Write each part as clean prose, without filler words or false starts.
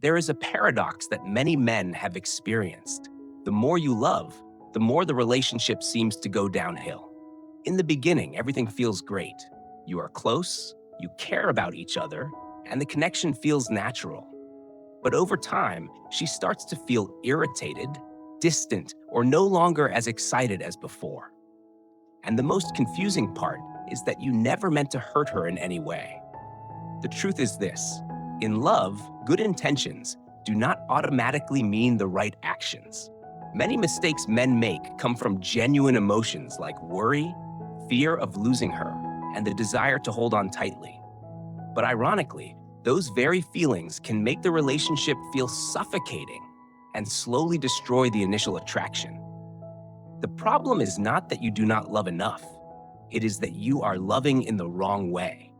There is a paradox that many men have experienced. The more you love, the more the relationship seems to go downhill. In the beginning, everything feels great. You are close, you care about each other, and the connection feels natural. But over time, she starts to feel irritated, distant, or no longer as excited as before. And the most confusing part is that you never meant to hurt her in any way. The truth is this: in love, good intentions do not automatically mean the right actions. Many mistakes men make come from genuine emotions like worry, fear of losing her, and the desire to hold on tightly. But ironically, those very feelings can make the relationship feel suffocating and slowly destroy the initial attraction. The problem is not that you do not love enough, it is that you are loving in the wrong way.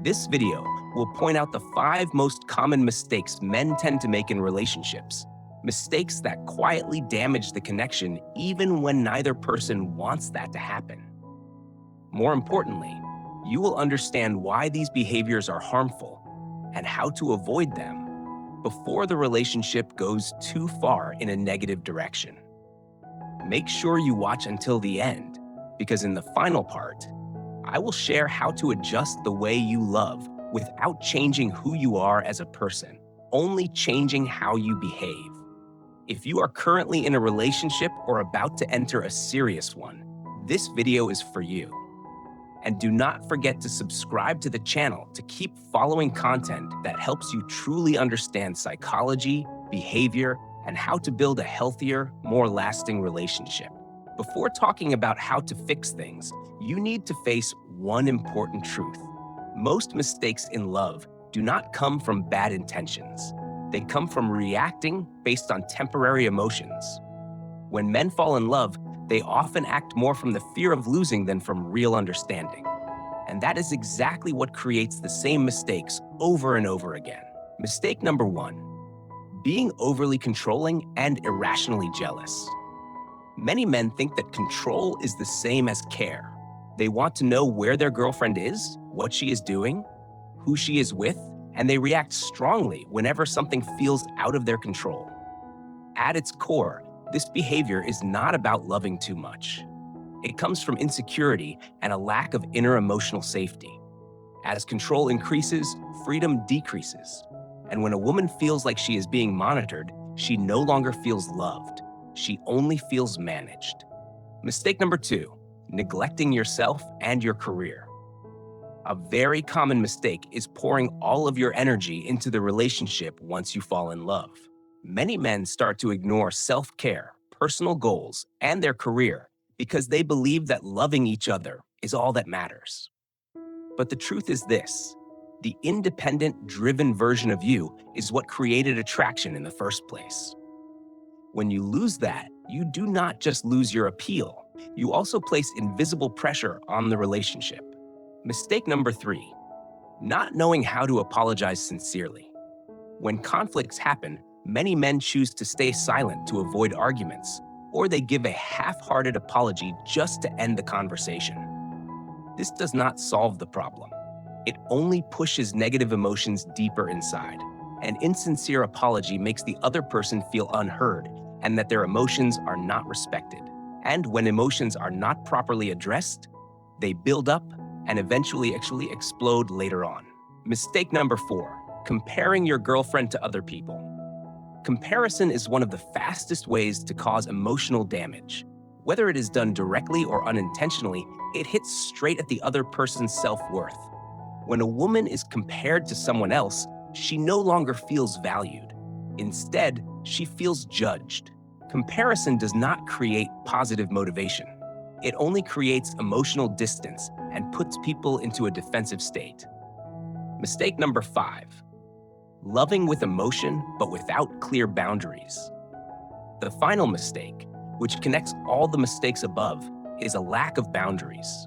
This video will point out the 5 most common mistakes men tend to make in relationships, mistakes that quietly damage the connection even when neither person wants that to happen. More importantly, you will understand why these behaviors are harmful and how to avoid them before the relationship goes too far in a negative direction. Make sure you watch until the end, because in the final part, I will share how to adjust the way you love without changing who you are as a person, only changing how you behave. If you are currently in a relationship or about to enter a serious one, this video is for you. And do not forget to subscribe to the channel to keep following content that helps you truly understand psychology, behavior, and how to build a healthier, more lasting relationship. Before talking about how to fix things, you need to face one important truth. Most mistakes in love do not come from bad intentions. They come from reacting based on temporary emotions. When men fall in love, they often act more from the fear of losing than from real understanding. And that is exactly what creates the same mistakes over and over again. Mistake number 1: being overly controlling and irrationally jealous. Many men think that control is the same as care. They want to know where their girlfriend is, what she is doing, who she is with, and they react strongly whenever something feels out of their control. At its core, this behavior is not about loving too much. It comes from insecurity and a lack of inner emotional safety. As control increases, freedom decreases. And when a woman feels like she is being monitored, she no longer feels loved. She only feels managed. Mistake number 2: neglecting yourself and your career. A very common mistake is pouring all of your energy into the relationship once you fall in love. Many men start to ignore self-care, personal goals, and their career because they believe that loving each other is all that matters. But the truth is this: the independent, driven version of you is what created attraction in the first place. When you lose that, you do not just lose your appeal, you also place invisible pressure on the relationship. Mistake number 3: not knowing how to apologize sincerely. When conflicts happen, many men choose to stay silent to avoid arguments, or they give a half-hearted apology just to end the conversation. This does not solve the problem. It only pushes negative emotions deeper inside. An insincere apology makes the other person feel unheard and that their emotions are not respected. And when emotions are not properly addressed, they build up and eventually actually explode later on. Mistake number 4: comparing your girlfriend to other people. Comparison is one of the fastest ways to cause emotional damage. Whether it is done directly or unintentionally, it hits straight at the other person's self-worth. When a woman is compared to someone else, she no longer feels valued. Instead, she feels judged. Comparison does not create positive motivation. It only creates emotional distance and puts people into a defensive state. Mistake number 5: loving with emotion but without clear boundaries. The final mistake, which connects all the mistakes above, is a lack of boundaries.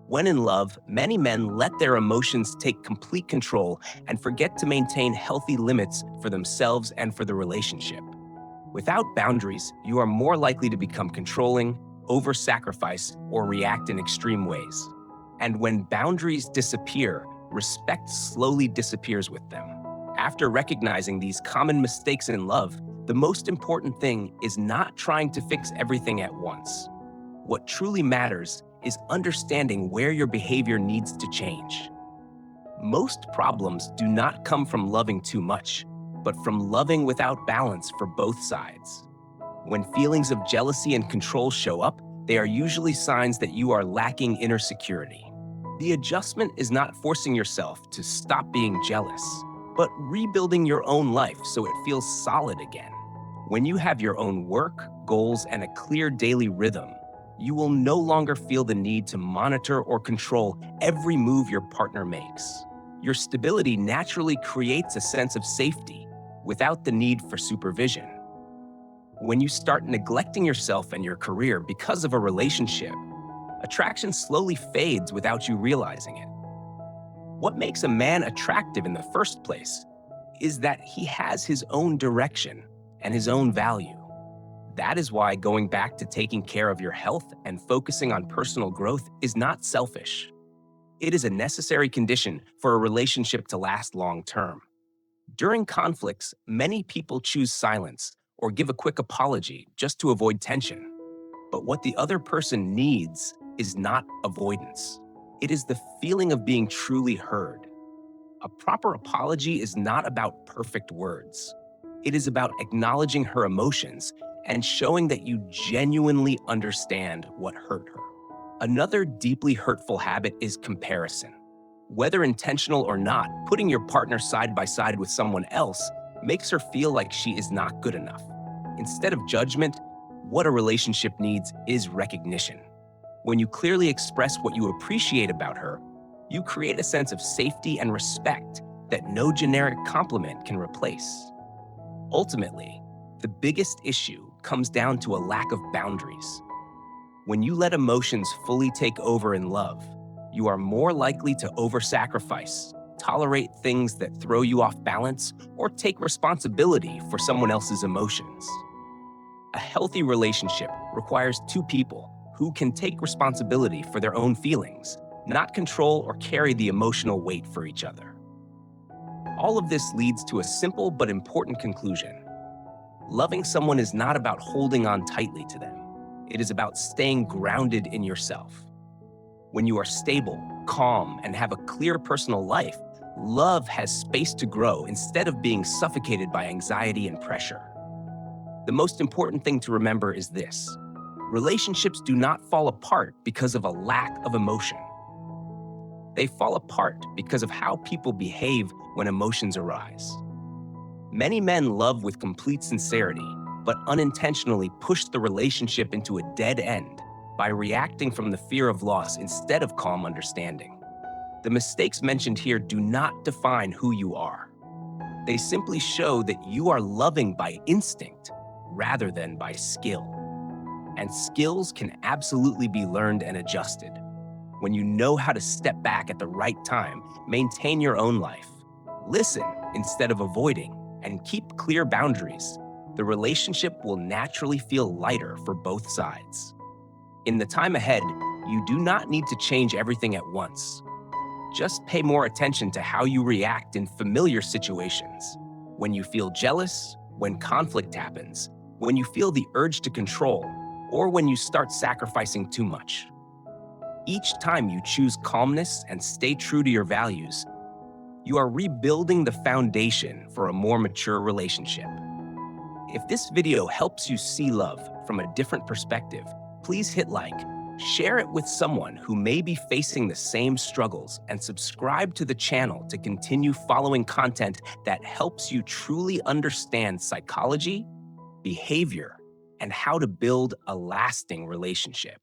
When in love, many men let their emotions take complete control and forget to maintain healthy limits for themselves and for the relationship. Without boundaries, you are more likely to become controlling, over-sacrifice, or react in extreme ways. And when boundaries disappear, respect slowly disappears with them. After recognizing these common mistakes in love, the most important thing is not trying to fix everything at once. What truly matters is understanding where your behavior needs to change. Most problems do not come from loving too much, but from loving without balance for both sides. When feelings of jealousy and control show up, they are usually signs that you are lacking inner security. The adjustment is not forcing yourself to stop being jealous, but rebuilding your own life so it feels solid again. When you have your own work, goals, and a clear daily rhythm, you will no longer feel the need to monitor or control every move your partner makes. Your stability naturally creates a sense of safety without the need for supervision. When you start neglecting yourself and your career because of a relationship, attraction slowly fades without you realizing it. What makes a man attractive in the first place is that he has his own direction and his own value. That is why going back to taking care of your health and focusing on personal growth is not selfish. It is a necessary condition for a relationship to last long term. During conflicts, many people choose silence or give a quick apology just to avoid tension. But what the other person needs is not avoidance. It is the feeling of being truly heard. A proper apology is not about perfect words. It is about acknowledging her emotions and showing that you genuinely understand what hurt her. Another deeply hurtful habit is comparison. Whether intentional or not, putting your partner side by side with someone else makes her feel like she is not good enough. Instead of judgment, what a relationship needs is recognition. When you clearly express what you appreciate about her, you create a sense of safety and respect that no generic compliment can replace. Ultimately, the biggest issue comes down to a lack of boundaries. When you let emotions fully take over in love, you are more likely to over-sacrifice, tolerate things that throw you off balance, or take responsibility for someone else's emotions. A healthy relationship requires two people who can take responsibility for their own feelings, not control or carry the emotional weight for each other. All of this leads to a simple but important conclusion. Loving someone is not about holding on tightly to them. It is about staying grounded in yourself. When you are stable, calm, and have a clear personal life, love has space to grow instead of being suffocated by anxiety and pressure. The most important thing to remember is this: relationships do not fall apart because of a lack of emotion. They fall apart because of how people behave when emotions arise. Many men love with complete sincerity, but unintentionally push the relationship into a dead end by reacting from the fear of loss instead of calm understanding. The mistakes mentioned here do not define who you are. They simply show that you are loving by instinct rather than by skill. And skills can absolutely be learned and adjusted. When you know how to step back at the right time, maintain your own life, listen instead of avoiding, and keep clear boundaries, the relationship will naturally feel lighter for both sides. In the time ahead, you do not need to change everything at once. Just pay more attention to how you react in familiar situations. When you feel jealous, when conflict happens, when you feel the urge to control, or when you start sacrificing too much. Each time you choose calmness and stay true to your values, you are rebuilding the foundation for a more mature relationship. If this video helps you see love from a different perspective, please hit like, share it with someone who may be facing the same struggles, and subscribe to the channel to continue following content that helps you truly understand psychology, behavior, and how to build a lasting relationship.